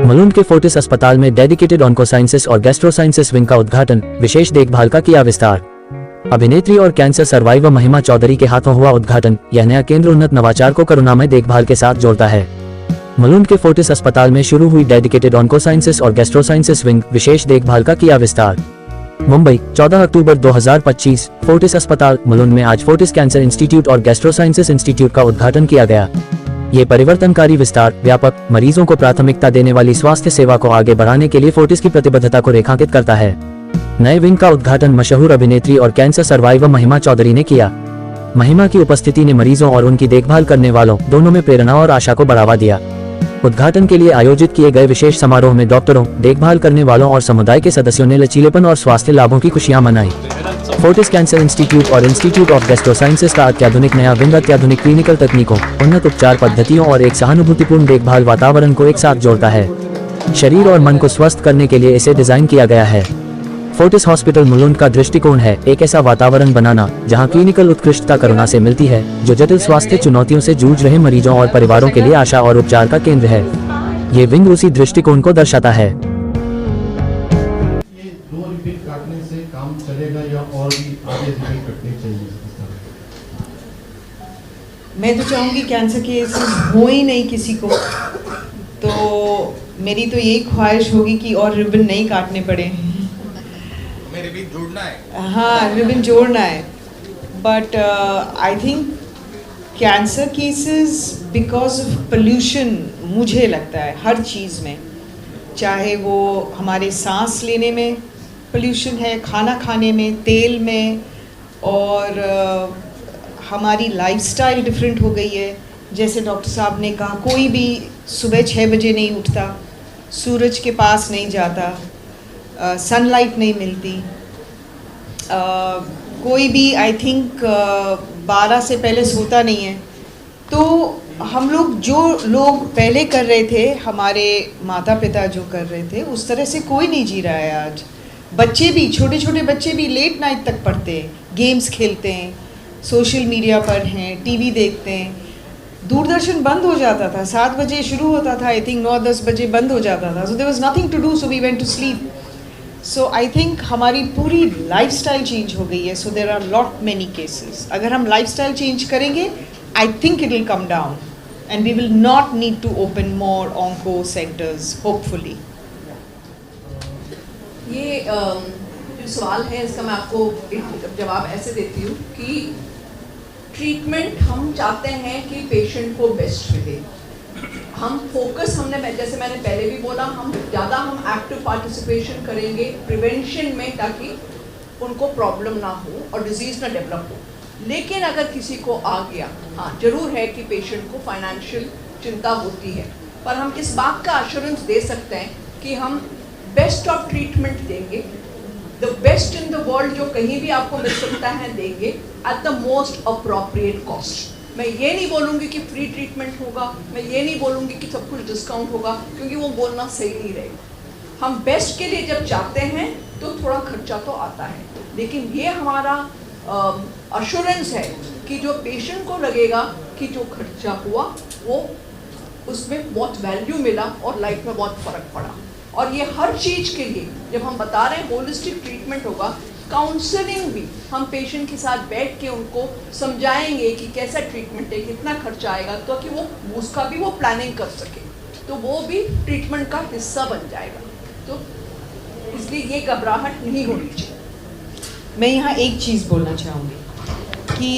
मलूंड के फोर्टिस अस्पताल में डेडिकेटेड ऑन्कोसाइंसिस और गैस्ट्रोसाइंसिस विंग का उद्घाटन, विशेष देखभाल का किया विस्तार। अभिनेत्री और कैंसर सर्वाइवर महिमा चौधरी के हाथों हुआ उद्घाटन। यह नया केंद्र उन्नत नवाचार को करुणामय देखभाल के साथ जोड़ता है। मलूंड के फोर्टिस अस्पताल में शुरू हुई डेडिकेटेड ऑन्कोसाइंसिस और गैस्ट्रोसाइंसिस विंग, विशेष देखभाल का किया विस्तार। मुंबई, 14 अक्टूबर 2025। फोर्टिस अस्पताल मलूंड में आज फोर्टिस कैंसर इंस्टीट्यूट और गैस्ट्रोसाइंसिस इंस्टीट्यूट का उद्घाटन किया गया। ये परिवर्तनकारी विस्तार व्यापक, मरीजों को प्राथमिकता देने वाली स्वास्थ्य सेवा को आगे बढ़ाने के लिए फोर्टिस की प्रतिबद्धता को रेखांकित करता है। नए विंग का उद्घाटन मशहूर अभिनेत्री और कैंसर सर्वाइवर महिमा चौधरी ने किया। महिमा की उपस्थिति ने मरीजों और उनकी देखभाल करने वालों दोनों में प्रेरणा और आशा को बढ़ावा दिया। उद्घाटन के लिए आयोजित किए गए विशेष समारोह में डॉक्टरों, देखभाल करने वालों और समुदाय के सदस्यों ने लचीलेपन और स्वास्थ्य लाभों की खुशियां मनाई। फोर्टिस कैंसर इंस्टीट्यूट और इंस्टीट्यूट ऑफ गैस्ट्रोसाइंसिस का अत्याधुनिक नया विंग अत्याधुनिक क्लिनिकल तकनीकों, उन्नत उपचार पद्धतियों और एक सहानुभूतिपूर्ण देखभाल वातावरण को एक साथ जोड़ता है। शरीर और मन को स्वस्थ करने के लिए इसे डिजाइन किया गया है। फोर्टिस हॉस्पिटल मलूंड का दृष्टिकोण है एक ऐसा वातावरण बनाना जहां क्लिनिकल उत्कृष्टता करुणा से मिलती है, जो जटिल स्वास्थ्य चुनौतियों से जूझ रहे मरीजों और परिवारों के लिए आशा और उपचार का केंद्र है। ये विंग उसी दृष्टिकोण को दर्शाता है। ये 2 रिपीट काटने से काम चलेगा या और भी आगे रिपीट कटनी चाहिए? मैं तो चाहूँगी कैंसर केसेस हो ही नहीं किसी को, तो मेरी तो यही ख्वाहिश होगी कि और रिबन नहीं काटने पड़े। रिबन जोड़ना है। हाँ, रिबन जोड़ना है। But I think cancer cases because of pollution, मुझे लगता है हर चीज़ में, चाहे वो हमारे सांस लेने में पोल्यूशन है, खाना खाने में, तेल में, और हमारी लाइफस्टाइल डिफरेंट हो गई है। जैसे डॉक्टर साहब ने कहा, कोई भी सुबह 6 बजे नहीं उठता, सूरज के पास नहीं जाता, सनलाइट नहीं मिलती, कोई भी आई थिंक 12 से पहले सोता नहीं है। तो हम लोग जो लोग पहले कर रहे थे, हमारे माता पिता जो कर रहे थे, उस तरह से कोई नहीं जी रहा है आज। बच्चे भी, छोटे छोटे बच्चे भी लेट नाइट तक पढ़ते हैं, गेम्स खेलते हैं, सोशल मीडिया पर हैं, टीवी देखते हैं। दूरदर्शन बंद हो जाता था, 7 बजे शुरू होता था, आई थिंक 9-10 बजे बंद हो जाता था। So there was nothing to do, so we went to sleep. So I think हमारी पूरी लाइफस्टाइल चेंज हो गई है। So there are lot many cases. अगर हम लाइफस्टाइल चेंज करेंगे, I think it will come down and we will not need to open more onco centres, hopefully. ये जो सवाल है, इसका मैं आपको एक जवाब ऐसे देती हूँ कि ट्रीटमेंट हम चाहते हैं कि पेशेंट को बेस्ट मिले। हम फोकस, हमने जैसे मैंने पहले भी बोला, हम एक्टिव पार्टिसिपेशन करेंगे प्रिवेंशन में, ताकि उनको प्रॉब्लम ना हो और डिजीज़ ना डेवलप हो। लेकिन अगर किसी को आ गया, हाँ जरूर है कि पेशेंट को फाइनेंशियल चिंता होती है, पर हम इस बात का एश्योरेंस दे सकते हैं कि हम बेस्ट ऑफ ट्रीटमेंट देंगे, the best in the world जो कहीं भी आपको मिल सकता है देंगे, at the most appropriate cost. मैं ये नहीं बोलूँगी कि फ्री ट्रीटमेंट होगा, मैं ये नहीं बोलूँगी कि सब कुछ डिस्काउंट होगा, क्योंकि वो बोलना सही नहीं रहेगा। हम बेस्ट के लिए जब चाहते हैं तो थोड़ा खर्चा तो आता है, लेकिन ये हमारा अश्योरेंस है कि जो पेशेंट को लगेगा कि जो खर्चा हुआ वो उसमें बहुत वैल्यू मिला और लाइफ में बहुत फ़र्क पड़ा। और ये हर चीज़ के लिए जब हम बता रहे हैं होलिस्टिक ट्रीटमेंट होगा, काउंसलिंग भी हम पेशेंट के साथ बैठ के उनको समझाएंगे कि कैसा ट्रीटमेंट है, कितना खर्चा आएगा, तो कि वो उसका भी वो प्लानिंग कर सके, तो वो भी ट्रीटमेंट का हिस्सा बन जाएगा। तो इसलिए ये घबराहट नहीं होनी चाहिए। मैं यहाँ एक चीज़ बोलना चाहूँगी कि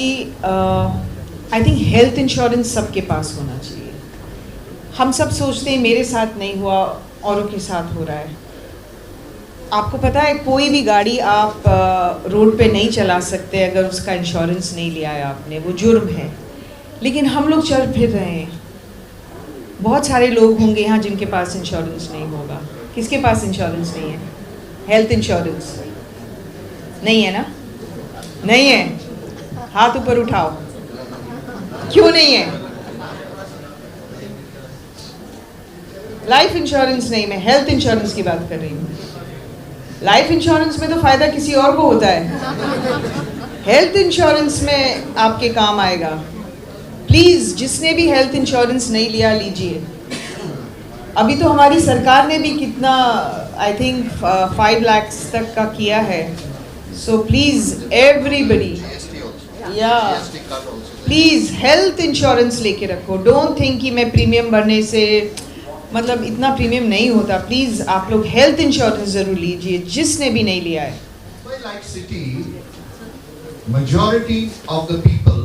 आई थिंक हेल्थ इंश्योरेंस सबके पास होना चाहिए। हम सब सोचते हैं मेरे साथ नहीं हुआ, औरों के साथ हो रहा है। आपको पता है, कोई भी गाड़ी आप रोड पे नहीं चला सकते अगर उसका इंश्योरेंस नहीं लिया है आपने, वो जुर्म है। लेकिन हम लोग चल फिर रहे हैं। बहुत सारे लोग होंगे यहाँ जिनके पास इंश्योरेंस नहीं होगा। किसके पास इंश्योरेंस नहीं है? हेल्थ इंश्योरेंस नहीं है ना? नहीं है? हाथ ऊपर उठाओ। क्यों नहीं है? लाइफ इंश्योरेंस नहीं, मैं हेल्थ इंश्योरेंस की बात कर रही हूँ। लाइफ इंश्योरेंस में तो फ़ायदा किसी और को होता है, हेल्थ इंश्योरेंस में आपके काम आएगा। प्लीज़ जिसने भी हेल्थ इंश्योरेंस नहीं लिया, लीजिए। अभी तो हमारी सरकार ने भी कितना आई थिंक 5 lakhs तक का किया है. सो प्लीज एवरीबडी या प्लीज हेल्थ इंश्योरेंस लेके रखो. डोंट थिंक कि मैं प्रीमियम भरने से मतलब इतना प्रीमियम नहीं होता. प्लीज आप लोग हेल्थ इंश्योरेंस जरूर लीजिए जिसने भी नहीं लिया है. Like city, majority of the people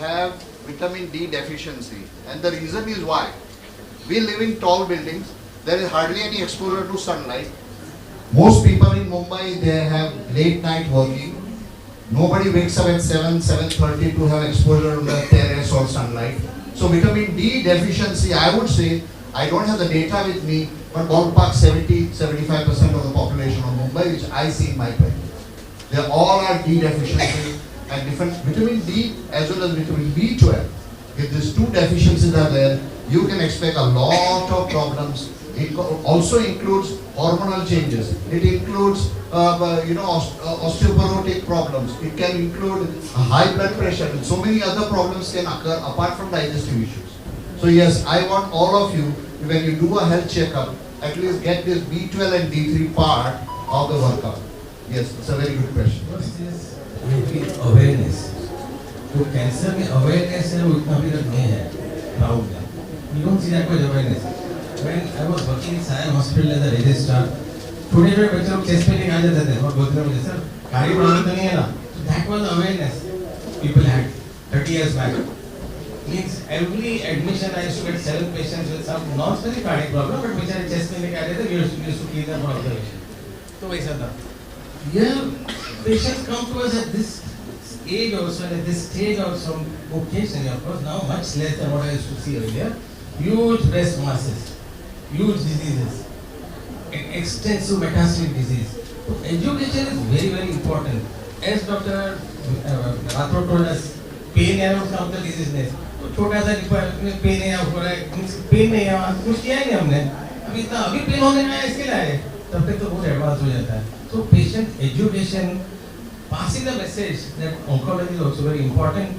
have vitamin D deficiency, and the reason is why we live in tall buildings. There is hardly any exposure to sunlight. Most people in Mumbai, they have late night working. Nobody wakes up at 7:30 to have exposure to the terrace or sunlight. So vitamin D deficiency, I would say, I don't have the data with me, but ballpark 70-75% of the population of Mumbai, which I see in my practice, they all are D deficiency and different vitamin D as well as vitamin B12. If these two deficiencies are there, you can expect a lot of problems. It also includes hormonal changes. It includes, osteoporotic problems. It can include high blood pressure. And so many other problems can occur apart from digestive issues. So yes, I want all of you, when you do a health checkup, at least get this B12 and D3 part of the workup. Yes, it's a very good question. First is maybe awareness. तो cancer में awareness है वो इतना भी तक नहीं है crowd में. You don't see that much awareness. When I was working in Sion Hospital as a registrar, छोटे-छोटे बच्चे लोग chest pain लेके आ जाते थे और बोलते थे मुझे सर कार्डियक प्रॉब्लम तो नहीं है ना. So that was awareness people had 30 years back. Means every admission I used to get 7 patients with some non-specific cardiac problem, but बेचारे chest pain लेके आ जाते थे. We used to keep them for observation. तो वैसा था. Yeah, patients come to us at this age also, and at this stage also, occasionally, of course, now much less than what I used to see earlier. Huge breast masses, huge diseases, extensive metastatic disease. So education is very, very important. As Dr. Rathod told us, pain है उसका मतलब disease नहीं. तो छोटा सा pain है हो रहा है, pain नहीं है, कुछ किया ही नहीं हमने. अभी pain होने का इसके लिए है. तब तक तो बहुत एडवांस हो जाता है. So patient education, passing the message that oncology is also very important.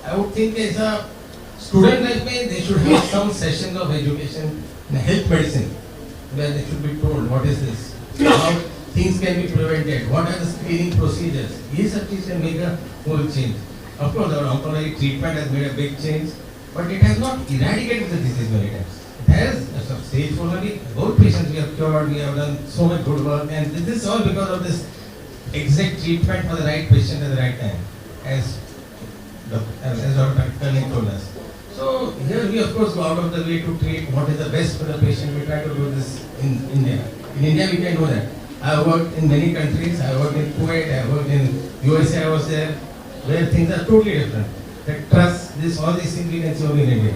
I would think as a student life में they should have some sessions of education in health medicine where they should be told what is this, how things can be prevented, what are the screening procedures. ये सब चीज़ can make a whole change. Of course, our oncology treatment has made a big change, but it has not eradicated the disease many times. It has some stage 4 maybe both patients we have cured, we have done so much good work, and this is all because of this exact treatment for the right patient at the right time, as Dr. Karnik told us. So here we of course go out of the way to treat what is the best for the patient. We try to do this in India. In India we can do that. I have worked in many countries. I worked in Kuwait, I worked in USA, I was there, where things are totally different. The trust, all these things we can see only in India.